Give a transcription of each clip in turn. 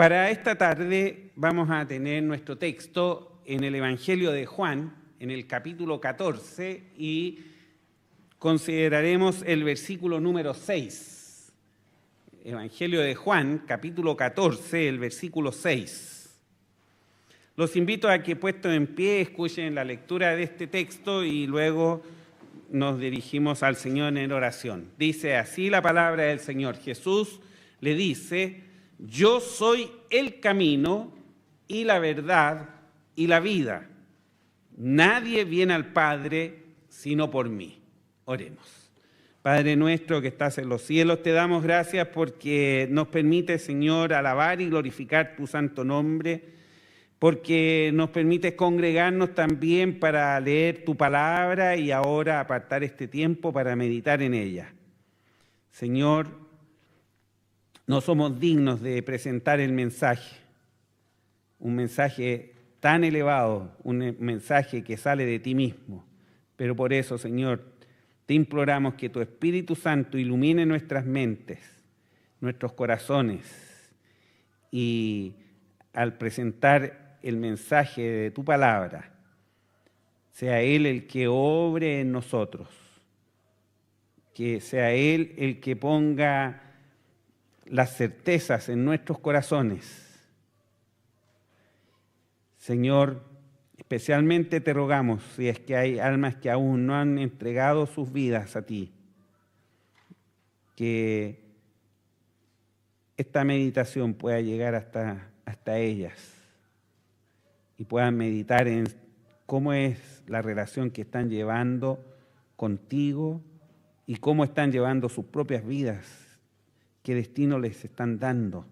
Para esta tarde vamos a tener nuestro texto en el Evangelio de Juan, en el capítulo 14, y consideraremos el versículo número 6. Evangelio de Juan, capítulo 14, el versículo 6. Los invito a que, puestos en pie, escuchen la lectura de este texto y luego nos dirigimos al Señor en oración. Dice así la palabra del Señor. Jesús le dice: yo soy el camino y la verdad y la vida. Nadie viene al Padre sino por mí. Oremos. Padre nuestro que estás en los cielos, te damos gracias porque nos permite, Señor, alabar y glorificar tu santo nombre, porque nos permites congregarnos también para leer tu palabra y ahora apartar este tiempo para meditar en ella. Señor, no somos dignos de presentar el mensaje, un mensaje tan elevado, un mensaje que sale de ti mismo. Pero por eso, Señor, te imploramos que tu Espíritu Santo ilumine nuestras mentes, nuestros corazones, y al presentar el mensaje de tu palabra, sea Él el que obre en nosotros, que sea Él el que ponga las certezas en nuestros corazones. Señor, especialmente te rogamos, si es que hay almas que aún no han entregado sus vidas a ti, que esta meditación pueda llegar hasta ellas y puedan meditar en cómo es la relación que están llevando contigo y cómo están llevando sus propias vidas, qué destino les están dando,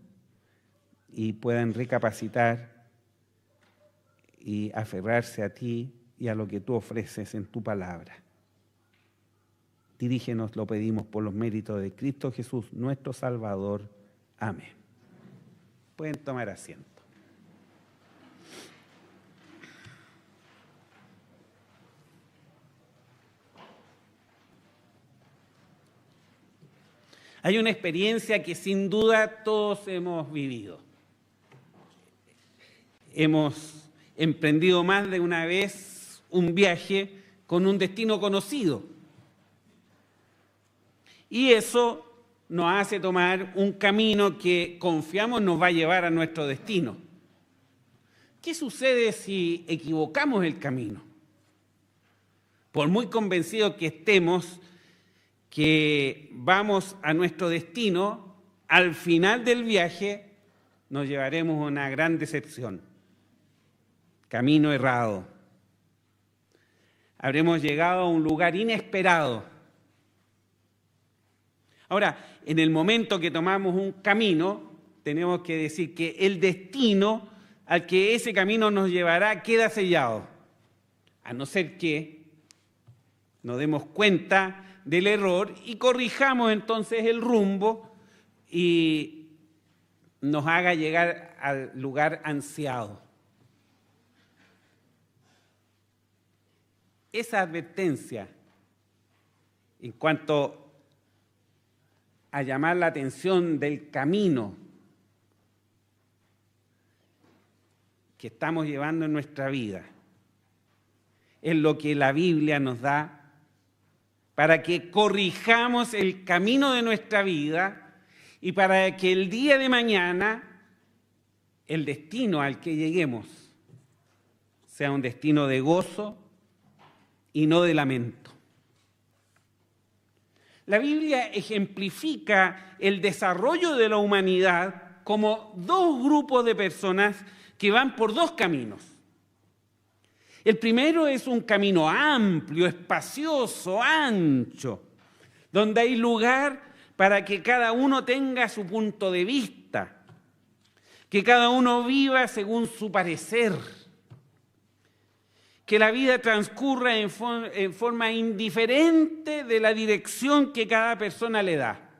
y puedan recapacitar y aferrarse a ti y a lo que tú ofreces en tu palabra. Dirígenos, lo pedimos por los méritos de Cristo Jesús, nuestro Salvador. Amén. Pueden tomar asiento. Hay una experiencia que sin duda todos hemos vivido. Hemos emprendido más de una vez un viaje con un destino conocido. Y eso nos hace tomar un camino que confiamos nos va a llevar a nuestro destino. ¿Qué sucede si equivocamos el camino? Por muy convencidos que estemos que vamos a nuestro destino, al final del viaje nos llevaremos una gran decepción. Camino errado. Habremos llegado a un lugar inesperado. Ahora, en el momento que tomamos un camino, tenemos que decir que el destino al que ese camino nos llevará queda sellado, a no ser que nos demos cuenta del error y corrijamos entonces el rumbo y nos haga llegar al lugar ansiado. Esa advertencia en cuanto a llamar la atención del camino que estamos llevando en nuestra vida es lo que la Biblia nos da para que corrijamos el camino de nuestra vida y para que el día de mañana el destino al que lleguemos sea un destino de gozo y no de lamento. La Biblia ejemplifica el desarrollo de la humanidad como dos grupos de personas que van por dos caminos. El primero es un camino amplio, espacioso, ancho, donde hay lugar para que cada uno tenga su punto de vista, que cada uno viva según su parecer, que la vida transcurra en forma indiferente de la dirección que cada persona le da.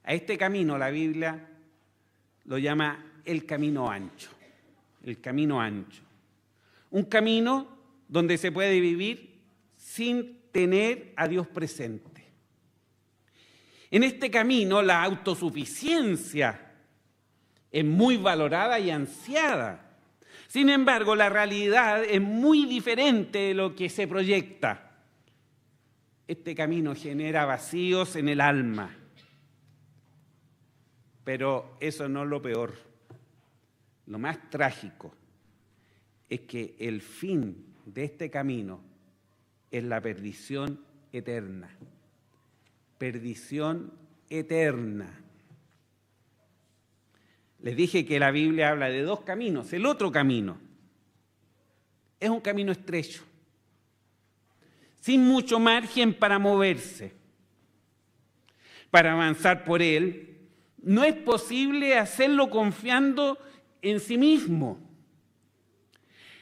A este camino la Biblia lo llama el camino ancho. El camino ancho. Un camino donde se puede vivir sin tener a Dios presente. En este camino, la autosuficiencia es muy valorada y ansiada. Sin embargo, la realidad es muy diferente de lo que se proyecta. Este camino genera vacíos en el alma. Pero eso no es lo peor. Lo más trágico es que el fin de este camino es la perdición eterna. Perdición eterna. Les dije que la Biblia habla de dos caminos. El otro camino es un camino estrecho, sin mucho margen para moverse. Para avanzar por él, no es posible hacerlo confiando en sí mismo.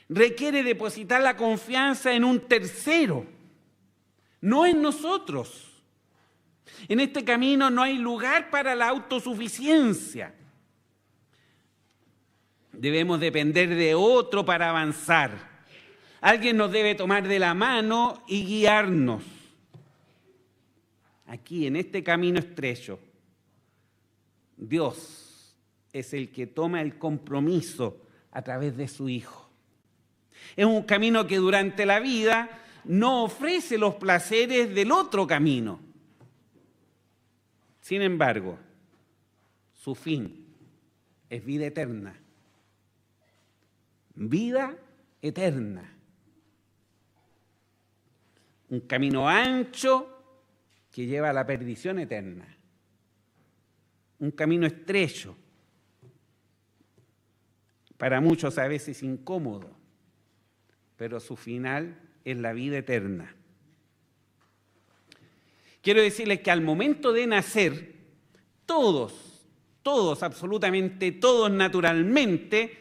Requiere depositar la confianza en un tercero, no en nosotros. En este camino no hay lugar para la autosuficiencia. Debemos depender de otro para avanzar. Alguien nos debe tomar de la mano y guiarnos. Aquí, en este camino estrecho, Dios es el que toma el compromiso a través de su Hijo. Es un camino que durante la vida no ofrece los placeres del otro camino. Sin embargo, su fin es vida eterna. Vida eterna. Un camino ancho que lleva a la perdición eterna. Un camino estrecho, para muchos a veces incómodo, pero su final es la vida eterna. Quiero decirles que al momento de nacer, todos, absolutamente todos naturalmente,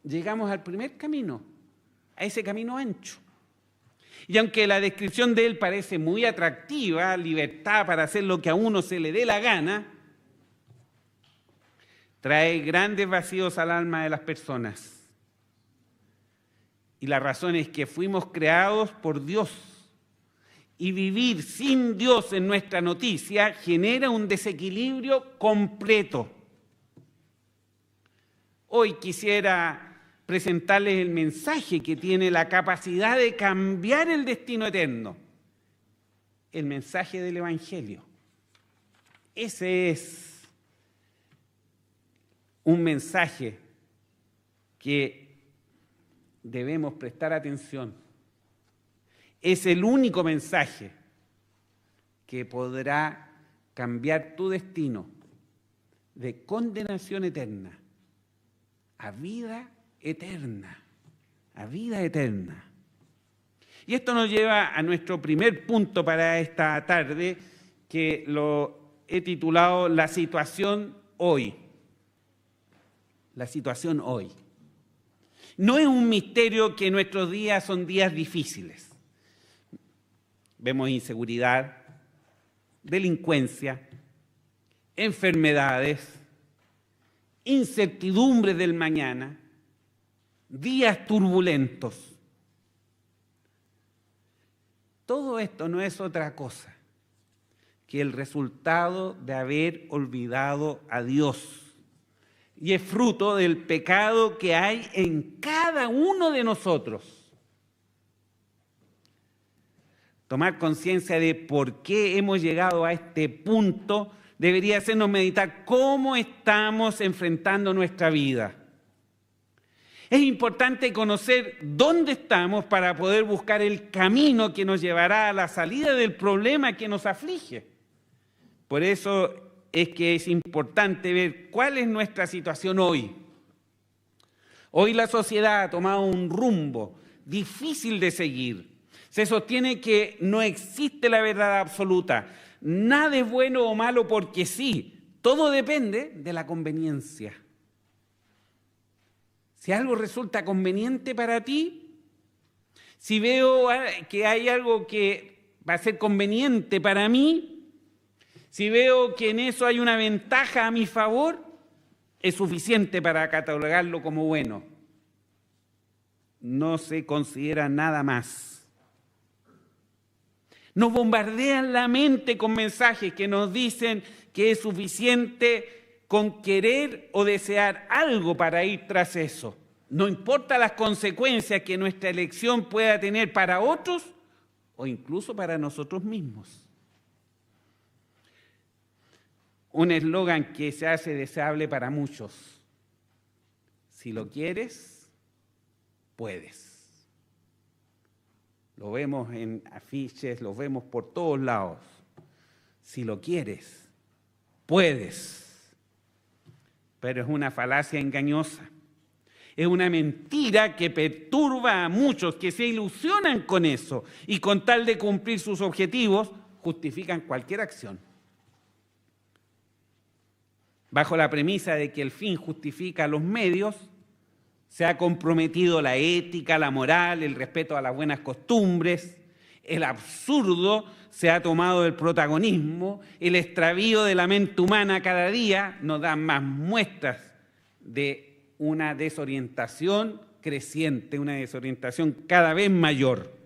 llegamos al primer camino, a ese camino ancho. Y aunque la descripción de él parece muy atractiva, libertad para hacer lo que a uno se le dé la gana, trae grandes vacíos al alma de las personas. Y la razón es que fuimos creados por Dios. Y vivir sin Dios en nuestra noticia genera un desequilibrio completo. Hoy quisiera presentarles el mensaje que tiene la capacidad de cambiar el destino eterno. El mensaje del Evangelio. Ese es un mensaje que debemos prestar atención. Es el único mensaje que podrá cambiar tu destino de condenación eterna a vida eterna, a vida eterna. Y esto nos lleva a nuestro primer punto para esta tarde, que lo he titulado La situación hoy. La situación hoy. No es un misterio que nuestros días son días difíciles. Vemos inseguridad, delincuencia, enfermedades, incertidumbres del mañana, días turbulentos. Todo esto no es otra cosa que el resultado de haber olvidado a Dios. Y es fruto del pecado que hay en cada uno de nosotros. Tomar conciencia de por qué hemos llegado a este punto debería hacernos meditar cómo estamos enfrentando nuestra vida. Es importante conocer dónde estamos para poder buscar el camino que nos llevará a la salida del problema que nos aflige. Por eso es que es importante ver cuál es nuestra situación hoy. Hoy la sociedad ha tomado un rumbo difícil de seguir. Se sostiene que no existe la verdad absoluta. Nada es bueno o malo porque sí. Todo depende de la conveniencia. Si algo resulta conveniente para ti, si veo que hay algo que va a ser conveniente para mí, si veo que en eso hay una ventaja a mi favor, es suficiente para catalogarlo como bueno. No se considera nada más. Nos bombardean la mente con mensajes que nos dicen que es suficiente con querer o desear algo para ir tras eso. No importa las consecuencias que nuestra elección pueda tener para otros o incluso para nosotros mismos. Un eslogan que se hace deseable para muchos. Si lo quieres, puedes. Lo vemos en afiches, lo vemos por todos lados. Si lo quieres, puedes. Pero es una falacia engañosa. Es una mentira que perturba a muchos que se ilusionan con eso y con tal de cumplir sus objetivos, justifican cualquier acción. Bajo la premisa de que el fin justifica los medios, se ha comprometido la ética, la moral, el respeto a las buenas costumbres, el absurdo se ha tomado el protagonismo, el extravío de la mente humana cada día nos da más muestras de una desorientación creciente, una desorientación cada vez mayor.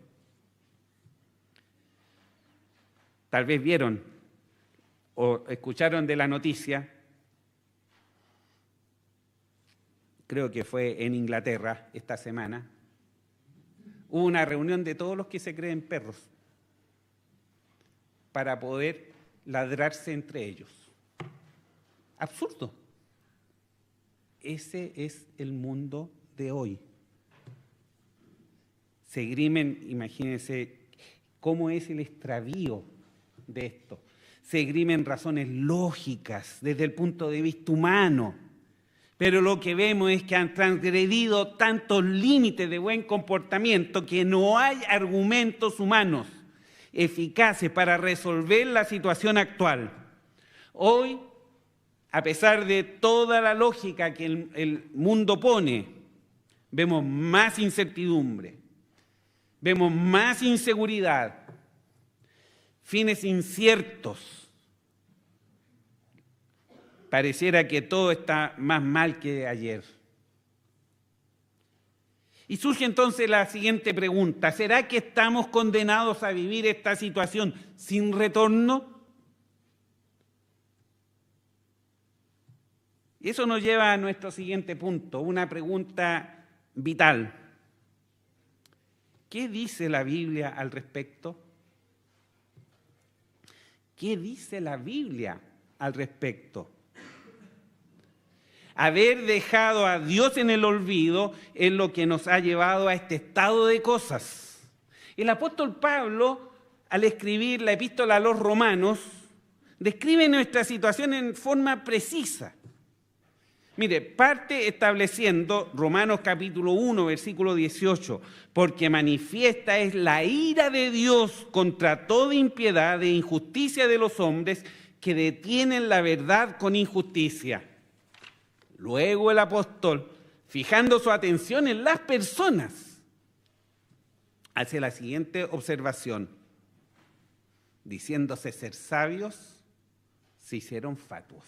Tal vez vieron o escucharon de la noticia, creo que fue en Inglaterra esta semana, hubo una reunión de todos los que se creen perros para poder ladrarse entre ellos. Absurdo. Ese es el mundo de hoy. Se grimen, imagínense cómo es el extravío de esto. Se grimen razones lógicas desde el punto de vista humano. Pero lo que vemos es que han transgredido tantos límites de buen comportamiento que no hay argumentos humanos eficaces para resolver la situación actual. Hoy, a pesar de toda la lógica que el mundo pone, vemos más incertidumbre, vemos más inseguridad, fines inciertos. Pareciera que todo está más mal que ayer. Y surge entonces la siguiente pregunta: ¿será que estamos condenados a vivir esta situación sin retorno? Y eso nos lleva a nuestro siguiente punto, una pregunta vital. ¿Qué dice la Biblia al respecto? ¿Qué dice la Biblia al respecto? Haber dejado a Dios en el olvido es lo que nos ha llevado a este estado de cosas. El apóstol Pablo, al escribir la epístola a los Romanos, describe nuestra situación en forma precisa. Mire, parte estableciendo Romanos capítulo 1, versículo 18, porque manifiesta es la ira de Dios contra toda impiedad e injusticia de los hombres que detienen la verdad con injusticia. Luego el apóstol, fijando su atención en las personas, hace la siguiente observación: diciéndose ser sabios, se hicieron fatuos.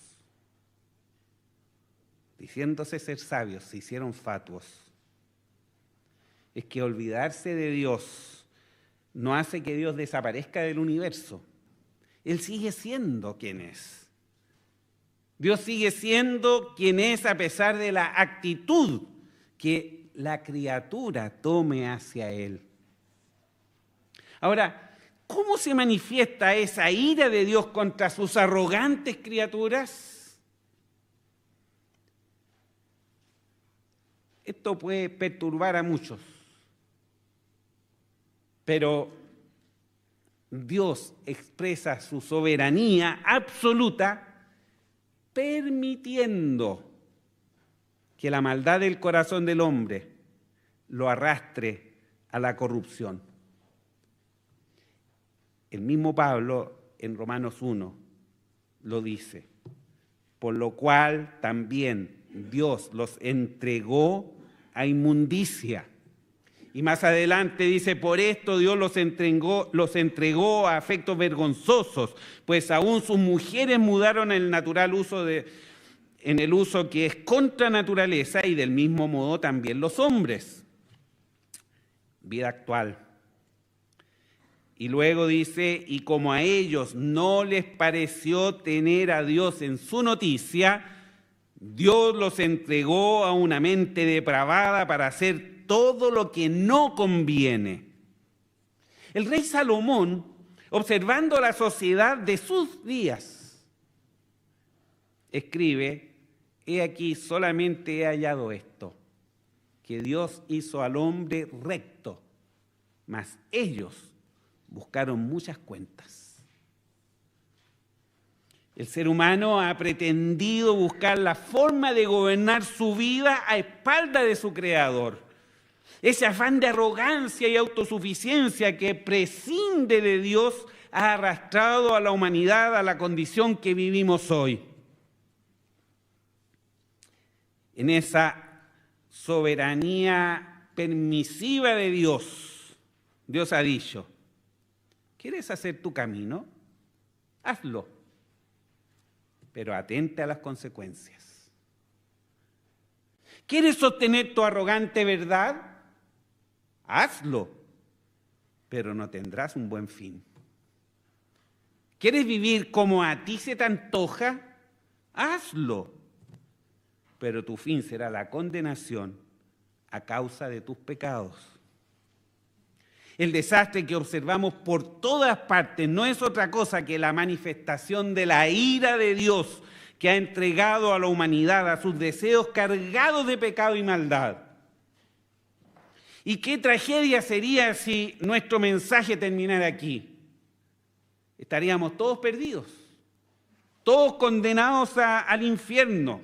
Diciéndose ser sabios, se hicieron fatuos. Es que olvidarse de Dios no hace que Dios desaparezca del universo. Él sigue siendo quien es. Dios sigue siendo quien es a pesar de la actitud que la criatura tome hacia Él. Ahora, ¿cómo se manifiesta esa ira de Dios contra sus arrogantes criaturas? Esto puede perturbar a muchos, pero Dios expresa su soberanía absoluta permitiendo que la maldad del corazón del hombre lo arrastre a la corrupción. El mismo Pablo en Romanos 1 lo dice: por lo cual también Dios los entregó a inmundicia. Y más adelante dice: por esto Dios los entregó a afectos vergonzosos, pues aún sus mujeres mudaron el natural uso en el uso que es contra naturaleza, y del mismo modo también los hombres. Vida actual. Y luego dice: y como a ellos no les pareció tener a Dios en su noticia, Dios los entregó a una mente depravada para hacer todo lo que no conviene. El rey Salomón, observando la sociedad de sus días, escribe: he aquí, solamente he hallado esto, que Dios hizo al hombre recto, mas ellos buscaron muchas cuentas. El ser humano ha pretendido buscar la forma de gobernar su vida a espaldas de su Creador. Ese afán de arrogancia y autosuficiencia que prescinde de Dios ha arrastrado a la humanidad a la condición que vivimos hoy. En esa soberanía permisiva de Dios, Dios ha dicho: ¿quieres hacer tu camino? Hazlo, pero atente a las consecuencias. ¿Quieres sostener tu arrogante verdad? Hazlo, pero no tendrás un buen fin. ¿Quieres vivir como a ti se te antoja? Hazlo, pero tu fin será la condenación a causa de tus pecados. El desastre que observamos por todas partes no es otra cosa que la manifestación de la ira de Dios que ha entregado a la humanidad a sus deseos cargados de pecado y maldad. Y qué tragedia sería si nuestro mensaje terminara aquí. Estaríamos todos perdidos, todos condenados al infierno.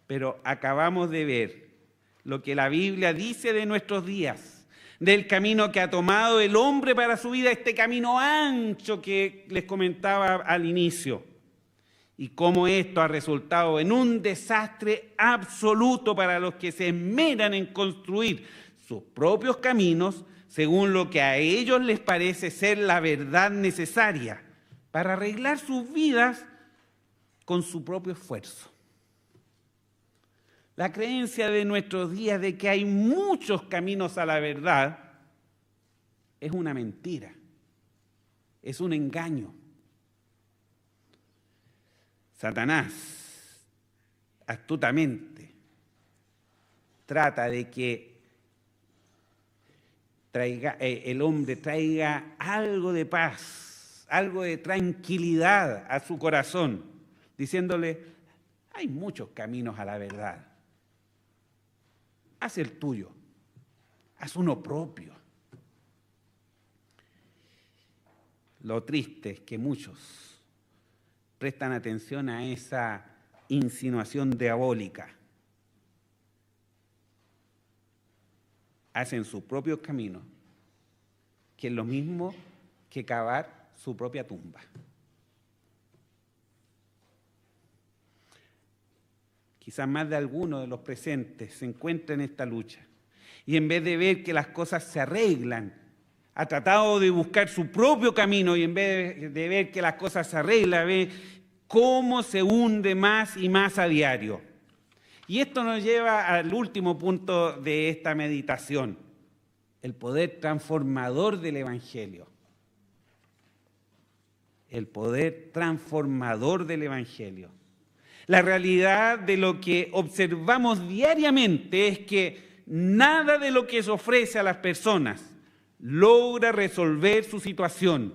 Pero acabamos de ver lo que la Biblia dice de nuestros días, del camino que ha tomado el hombre para su vida, este camino ancho que les comentaba al inicio, y cómo esto ha resultado en un desastre absoluto para los que se esmeran en construir sus propios caminos según lo que a ellos les parece ser la verdad necesaria para arreglar sus vidas con su propio esfuerzo. La creencia de nuestros días de que hay muchos caminos a la verdad es una mentira, es un engaño. Satanás astutamente trata de que el hombre traiga algo de paz, algo de tranquilidad a su corazón, diciéndole: hay muchos caminos a la verdad. Haz el tuyo, haz uno propio. Lo triste es que muchos prestan atención a esa insinuación diabólica. Hacen su propio camino, que es lo mismo que cavar su propia tumba. Quizás más de alguno de los presentes se encuentra en esta lucha y en vez de ver que las cosas se arreglan, ha tratado de buscar su propio camino y en vez de ver que las cosas se arreglan, ve cómo se hunde más y más a diario. Y esto nos lleva al último punto de esta meditación, el poder transformador del Evangelio. El poder transformador del Evangelio. La realidad de lo que observamos diariamente es que nada de lo que se ofrece a las personas logra resolver su situación.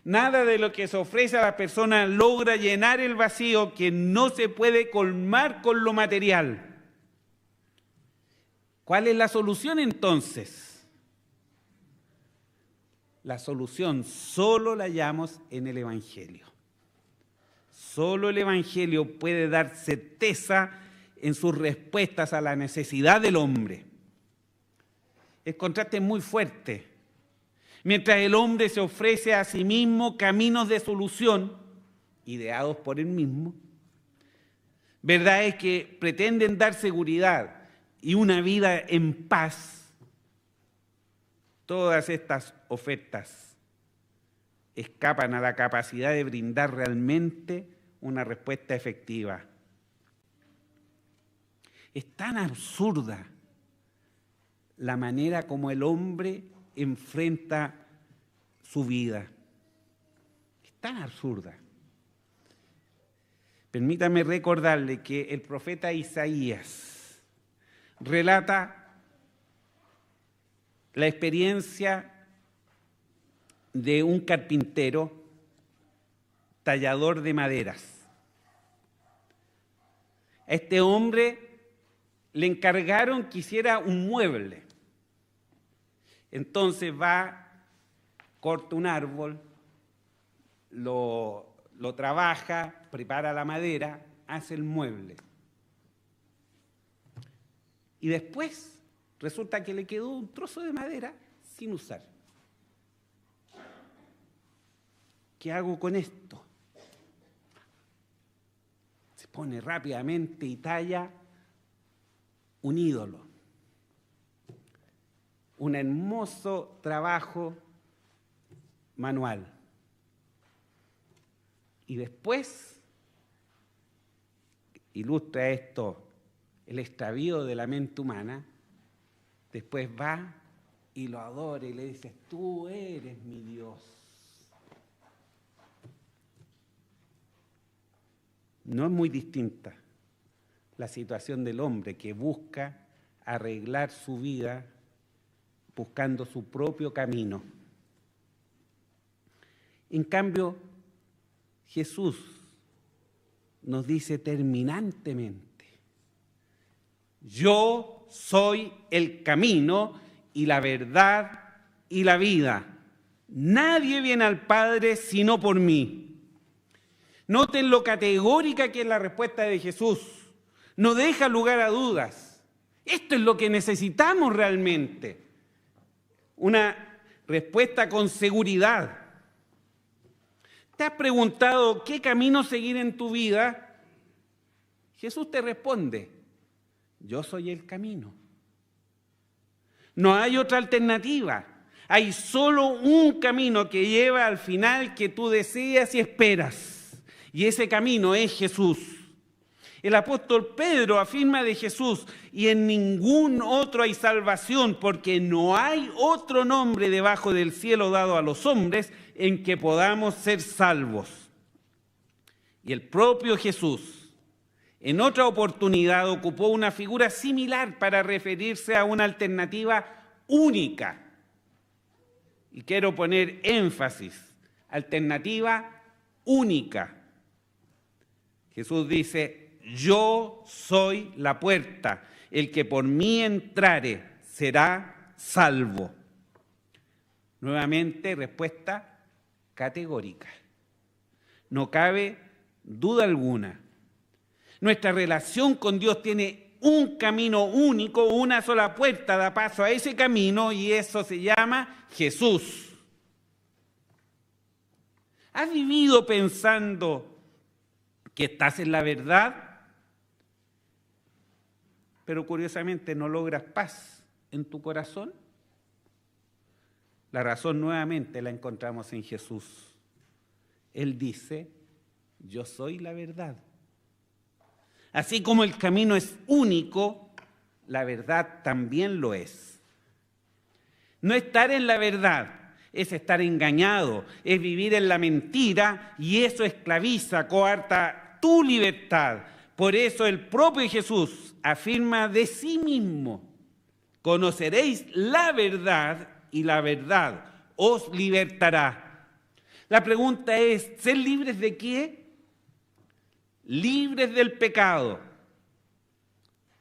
Nada de lo que se ofrece a las personas logra llenar el vacío que no se puede colmar con lo material. ¿Cuál es la solución entonces? La solución solo la hallamos en el Evangelio. Solo el Evangelio puede dar certeza en sus respuestas a la necesidad del hombre. El contraste es muy fuerte. Mientras el hombre se ofrece a sí mismo caminos de solución, ideados por él mismo, verdad es que pretenden dar seguridad y una vida en paz. Todas estas ofertas escapan a la capacidad de brindar realmente una respuesta efectiva. Es tan absurda la manera como el hombre enfrenta su vida. Es tan absurda. Permítame recordarle que el profeta Isaías relata la experiencia de un carpintero tallador de maderas. A este hombre le encargaron que hiciera un mueble. Entonces va, corta un árbol, lo trabaja, prepara la madera, hace el mueble. Y después resulta que le quedó un trozo de madera sin usar. ¿Qué hago con esto? Se pone rápidamente y talla un ídolo. Un hermoso trabajo manual. Y después ilustra esto el extravío de la mente humana. Después va y lo adora y le dice: tú eres mi Dios. No es muy distinta la situación del hombre que busca arreglar su vida buscando su propio camino. En cambio, Jesús nos dice terminantemente: yo soy el camino y la verdad y la vida. Nadie viene al Padre sino por mí. Noten lo categórica que es la respuesta de Jesús. No deja lugar a dudas. Esto es lo que necesitamos realmente. Una respuesta con seguridad. ¿Te has preguntado qué camino seguir en tu vida? Jesús te responde: yo soy el camino. No hay otra alternativa. Hay solo un camino que lleva al final que tú deseas y esperas. Y ese camino es Jesús. El apóstol Pedro afirma de Jesús: y en ningún otro hay salvación, porque no hay otro nombre debajo del cielo dado a los hombres en que podamos ser salvos. Y el propio Jesús, en otra oportunidad, ocupó una figura similar para referirse a una alternativa única. Y quiero poner énfasis: alternativa única. Jesús dice: yo soy la puerta, el que por mí entrare será salvo. Nuevamente, respuesta categórica. No cabe duda alguna. Nuestra relación con Dios tiene un camino único, una sola puerta da paso a ese camino, y eso se llama Jesús. ¿Has vivido pensando que estás en la verdad, pero curiosamente no logras paz en tu corazón? La razón nuevamente la encontramos en Jesús. Él dice: yo soy la verdad. Así como el camino es único, la verdad también lo es. No estar en la verdad es estar engañado, es vivir en la mentira, y eso esclaviza, coarta tu libertad. Por eso el propio Jesús afirma de sí mismo: conoceréis la verdad y la verdad os libertará. La pregunta es: ¿ser libres de qué? Libres del pecado.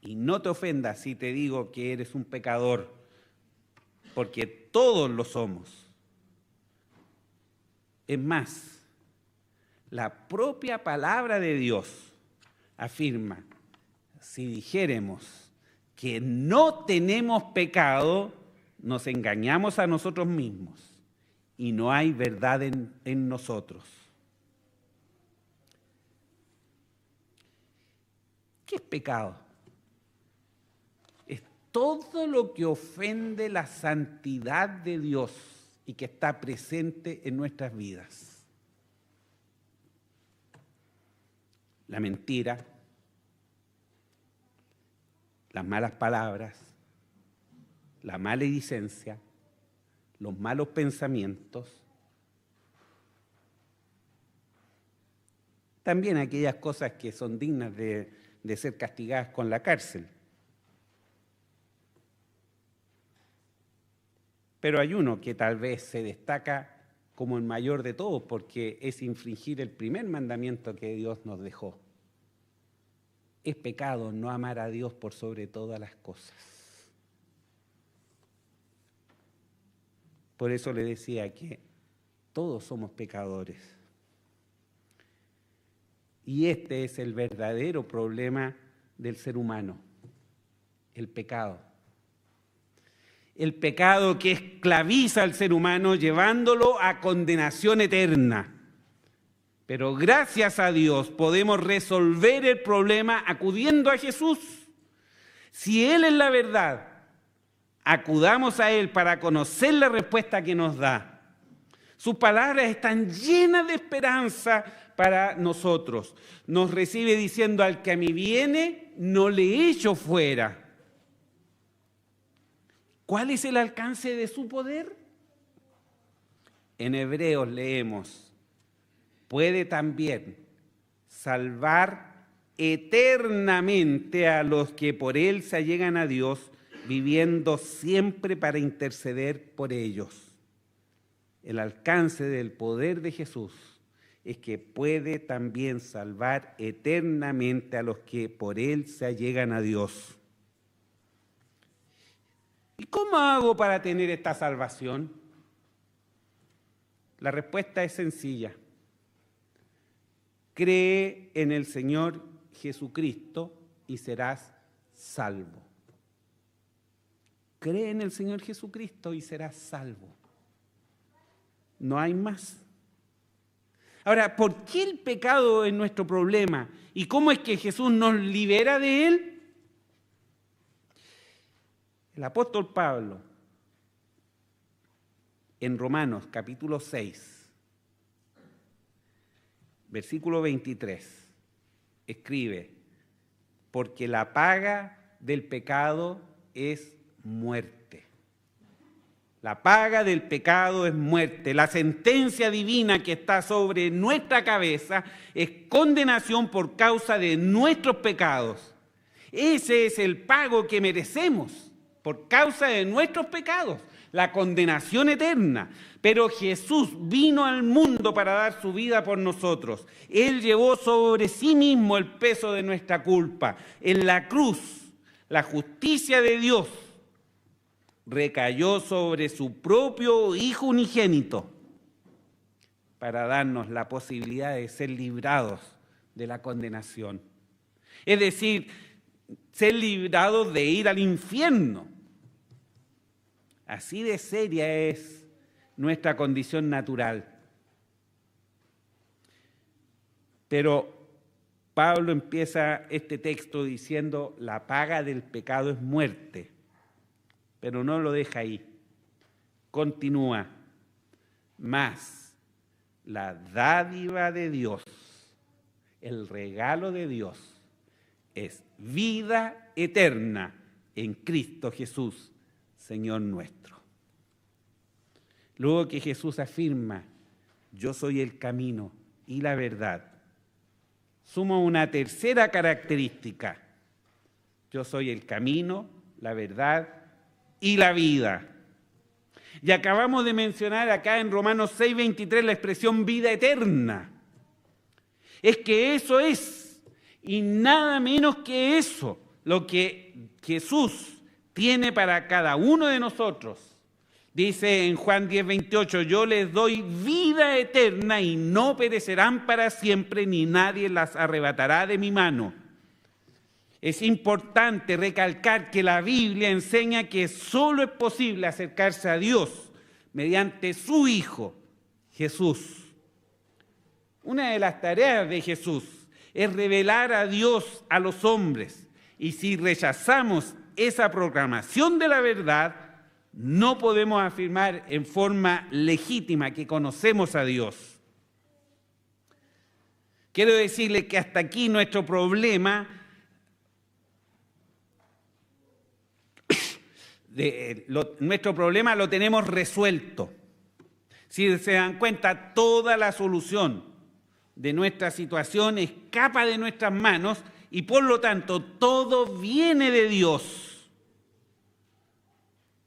Y no te ofendas si te digo que eres un pecador, porque todos lo somos. Es más, la propia palabra de Dios afirma: si dijéremos que no tenemos pecado, nos engañamos a nosotros mismos y no hay verdad en nosotros. ¿Qué es pecado? Es todo lo que ofende la santidad de Dios y que está presente en nuestras vidas. La mentira, las malas palabras, la maledicencia, los malos pensamientos, También aquellas cosas que son dignas de ser castigadas con la cárcel. Pero hay uno que tal vez se destaca como el mayor de todos, porque es infringir el primer mandamiento que Dios nos dejó. Es pecado no amar a Dios por sobre todas las cosas. Por eso le decía que todos somos pecadores. Y este es el verdadero problema del ser humano, el pecado. El pecado que esclaviza al ser humano llevándolo a condenación eterna. Pero gracias a Dios podemos resolver el problema acudiendo a Jesús. Si Él es la verdad, acudamos a Él para conocer la respuesta que nos da. Sus palabras están llenas de esperanza para nosotros. Nos recibe diciendo: al que a mí viene, no le echo fuera. ¿Cuál es el alcance de su poder? En Hebreos leemos: puede también salvar eternamente a los que por Él se allegan a Dios, viviendo siempre para interceder por ellos. El alcance del poder de Jesús es que puede también salvar eternamente a los que por Él se allegan a Dios. ¿Y cómo hago para tener esta salvación? La respuesta es sencilla. Cree en el Señor Jesucristo y serás salvo. Cree en el Señor Jesucristo y serás salvo. No hay más. Ahora, ¿por qué el pecado es nuestro problema? ¿Y cómo es que Jesús nos libera de él? El apóstol Pablo, en Romanos capítulo 6, versículo 23, escribe: porque la paga del pecado es muerte. La paga del pecado es muerte. La sentencia divina que está sobre nuestra cabeza es condenación por causa de nuestros pecados. Ese es el pago que merecemos por causa de nuestros pecados, la condenación eterna. Pero Jesús vino al mundo para dar su vida por nosotros. Él llevó sobre sí mismo el peso de nuestra culpa. En la cruz, la justicia de Dios recayó sobre su propio Hijo unigénito para darnos la posibilidad de ser librados de la condenación. Es decir, ser librados de ir al infierno. Así de seria es nuestra condición natural. Pero Pablo empieza este texto diciendo: la paga del pecado es muerte. Pero no lo deja ahí. Continúa: mas la dádiva de Dios, el regalo de Dios, es vida eterna en Cristo Jesús, Señor nuestro. Luego que Jesús afirma: yo soy el camino y la verdad, suma una tercera característica: yo soy el camino, la verdad y la vida. Y acabamos de mencionar acá en Romanos 6:23 la expresión vida eterna. Es que eso es, y nada menos que eso, lo que Jesús tiene para cada uno de nosotros. Dice en Juan 10:28: yo les doy vida eterna y no perecerán para siempre, ni nadie las arrebatará de mi mano. Es importante recalcar que la Biblia enseña que solo es posible acercarse a Dios mediante su Hijo, Jesús. Una de las tareas de Jesús es revelar a Dios a los hombres. Y si rechazamos esa proclamación de la verdad, no podemos afirmar en forma legítima que conocemos a Dios. Quiero decirle que hasta aquí nuestro problema lo tenemos resuelto. Si se dan cuenta, toda la solución, de nuestra situación escapa de nuestras manos y por lo tanto todo viene de Dios.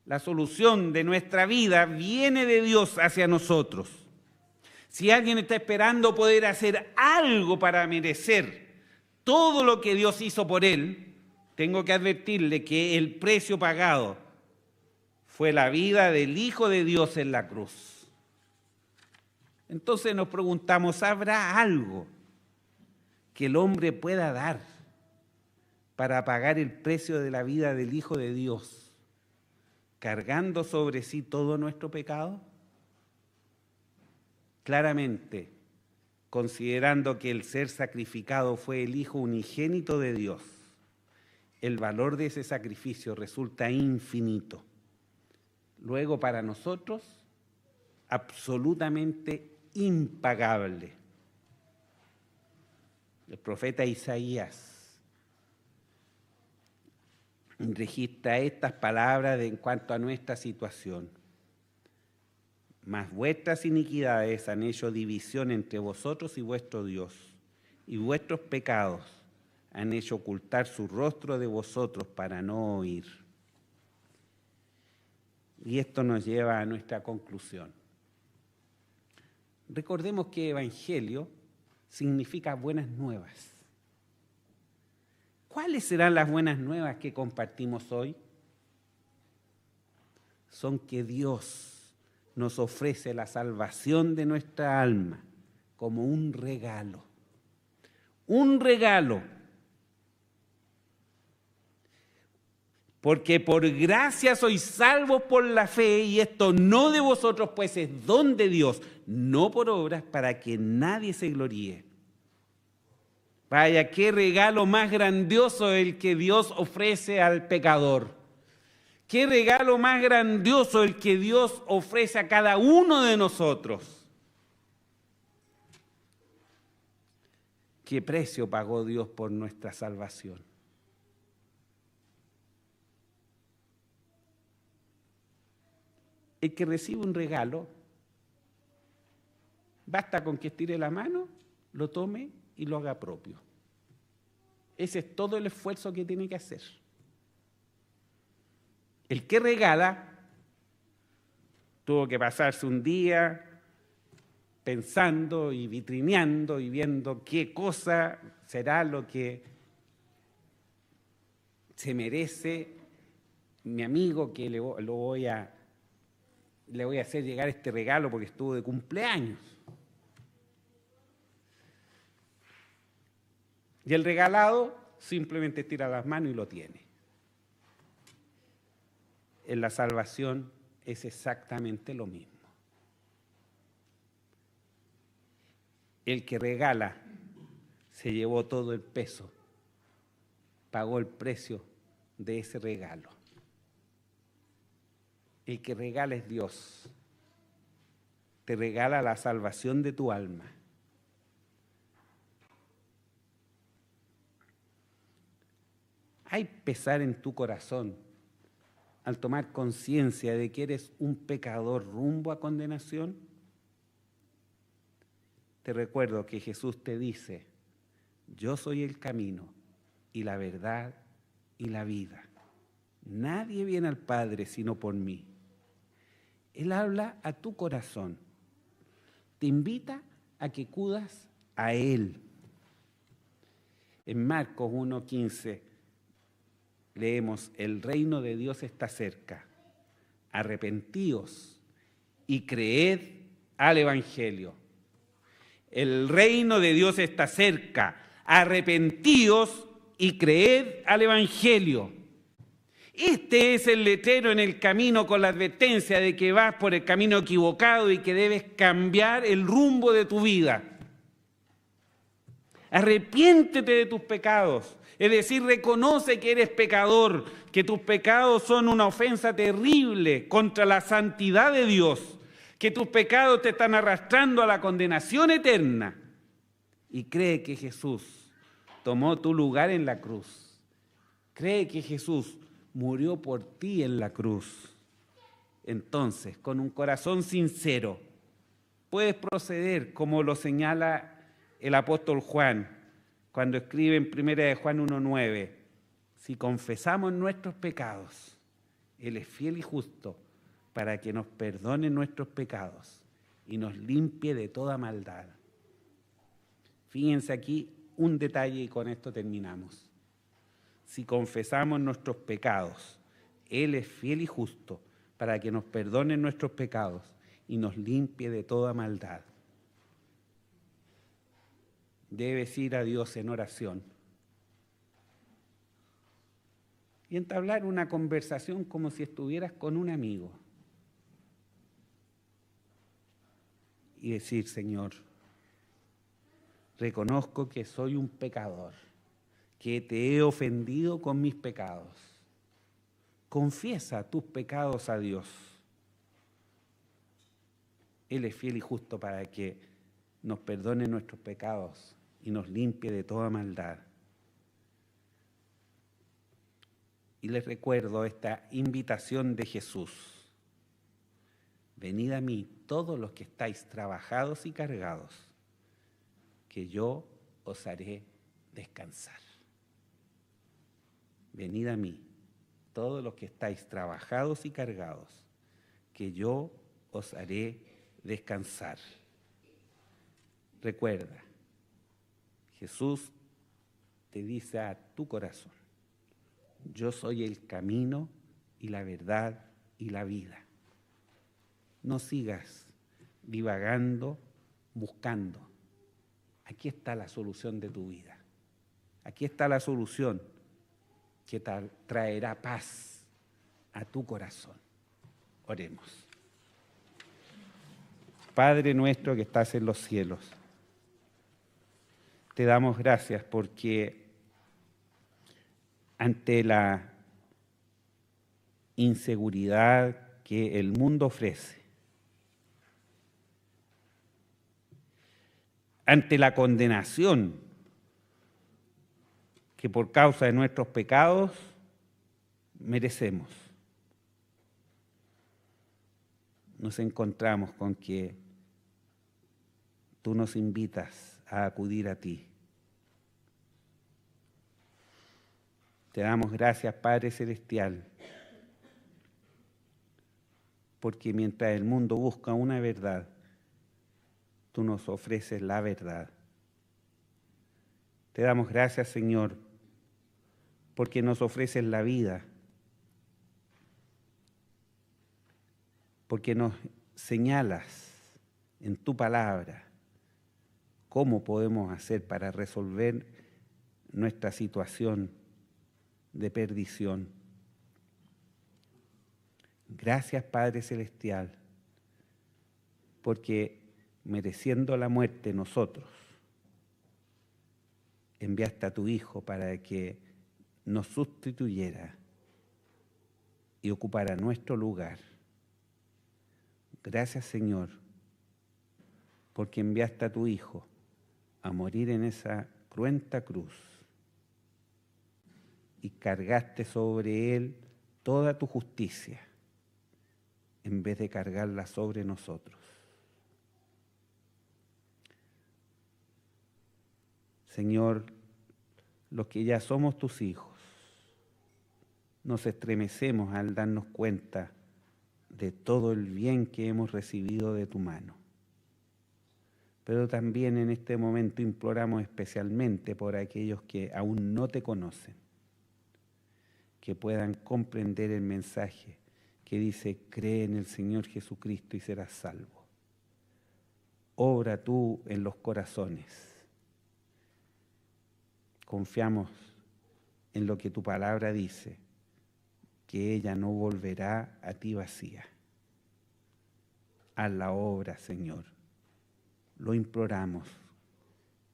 La solución de nuestra vida viene de Dios hacia nosotros. Si alguien está esperando poder hacer algo para merecer todo lo que Dios hizo por él, tengo que advertirle que el precio pagado fue la vida del Hijo de Dios en la cruz. Entonces nos preguntamos, ¿habrá algo que el hombre pueda dar para pagar el precio de la vida del Hijo de Dios, cargando sobre sí todo nuestro pecado? Claramente, considerando que el ser sacrificado fue el Hijo unigénito de Dios, el valor de ese sacrificio resulta infinito. Luego, para nosotros, absolutamente impagable. El profeta Isaías registra estas palabras en cuanto a nuestra situación. Mas vuestras iniquidades han hecho división entre vosotros y vuestro Dios, y vuestros pecados han hecho ocultar su rostro de vosotros para no oír. Y esto nos lleva a nuestra conclusión. Recordemos que evangelio significa buenas nuevas. ¿Cuáles serán las buenas nuevas que compartimos hoy? Son que Dios nos ofrece la salvación de nuestra alma como un regalo. Un regalo. Porque por gracia sois salvos por la fe, y esto no de vosotros, pues es don de Dios, no por obras, para que nadie se gloríe. Vaya, qué regalo más grandioso el que Dios ofrece al pecador. Qué regalo más grandioso el que Dios ofrece a cada uno de nosotros. ¿Qué precio pagó Dios por nuestra salvación? El que recibe un regalo, basta con que estire la mano, lo tome y lo haga propio. Ese es todo el esfuerzo que tiene que hacer. El que regala tuvo que pasarse un día pensando y vitrineando y viendo qué cosa será lo que se merece mi amigo, que le voy a hacer llegar este regalo porque estuvo de cumpleaños. Y el regalado simplemente tira las manos y lo tiene. En la salvación es exactamente lo mismo. El que regala se llevó todo el peso, pagó el precio de ese regalo. El que regala es Dios. Te regala la salvación de tu alma. ¿Hay pesar en tu corazón al tomar conciencia de que eres un pecador rumbo a condenación? Te recuerdo que Jesús te dice, yo soy el camino y la verdad y la vida. Nadie viene al Padre sino por mí. Él habla a tu corazón. Te invita a que acudas a Él. En Marcos 1:15 leemos, el reino de Dios está cerca. Arrepentíos y creed al Evangelio. El reino de Dios está cerca. Arrepentíos y creed al Evangelio. Este es el letrero en el camino con la advertencia de que vas por el camino equivocado y que debes cambiar el rumbo de tu vida. Arrepiéntete de tus pecados, es decir, reconoce que eres pecador, que tus pecados son una ofensa terrible contra la santidad de Dios, que tus pecados te están arrastrando a la condenación eterna, y cree que Jesús tomó tu lugar en la cruz. Cree que Jesús murió por ti en la cruz. Entonces, con un corazón sincero, puedes proceder como lo señala el apóstol Juan cuando escribe en 1 de Juan 1:9, si confesamos nuestros pecados, Él es fiel y justo para que nos perdone nuestros pecados y nos limpie de toda maldad. Fíjense aquí un detalle y con esto terminamos. Si confesamos nuestros pecados, Él es fiel y justo para que nos perdone nuestros pecados y nos limpie de toda maldad. Debes ir a Dios en oración y entablar una conversación como si estuvieras con un amigo y decir: Señor, reconozco que soy un pecador, que te he ofendido con mis pecados. Confiesa tus pecados a Dios. Él es fiel y justo para que nos perdone nuestros pecados y nos limpie de toda maldad. Y les recuerdo esta invitación de Jesús: venid a mí todos los que estáis trabajados y cargados, que yo os haré descansar. Venid a mí todos los que estáis trabajados y cargados, que yo os haré descansar. Recuerda, Jesús te dice a tu corazón: yo soy el camino y la verdad y la vida. No sigas divagando, buscando. Aquí está la solución de tu vida. Aquí está la solución que traerá paz a tu corazón. Oremos. Padre nuestro que estás en los cielos, te damos gracias porque ante la inseguridad que el mundo ofrece, ante la condenación que por causa de nuestros pecados merecemos, nos encontramos con que tú nos invitas a acudir a ti. Te damos gracias, Padre Celestial, porque mientras el mundo busca una verdad, tú nos ofreces la verdad. Te damos gracias, Señor, porque nos ofreces la vida, porque nos señalas en tu palabra cómo podemos hacer para resolver nuestra situación de perdición. Gracias, Padre Celestial, porque mereciendo la muerte nosotros, enviaste a tu Hijo para que nos sustituyera y ocupara nuestro lugar. Gracias, Señor, porque enviaste a tu Hijo a morir en esa cruenta cruz y cargaste sobre Él toda tu justicia en vez de cargarla sobre nosotros. Señor, los que ya somos tus hijos, nos estremecemos al darnos cuenta de todo el bien que hemos recibido de tu mano. Pero también en este momento imploramos especialmente por aquellos que aún no te conocen, que puedan comprender el mensaje que dice: cree en el Señor Jesucristo y serás salvo. Obra tú en los corazones. Confiamos en lo que tu palabra dice, que ella no volverá a ti vacía. Haz la obra, Señor. Lo imploramos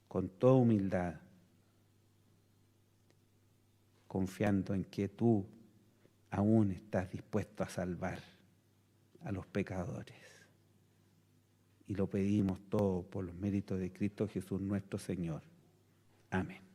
con toda humildad, confiando en que tú aún estás dispuesto a salvar a los pecadores. Y lo pedimos todo por los méritos de Cristo Jesús nuestro Señor. Amén.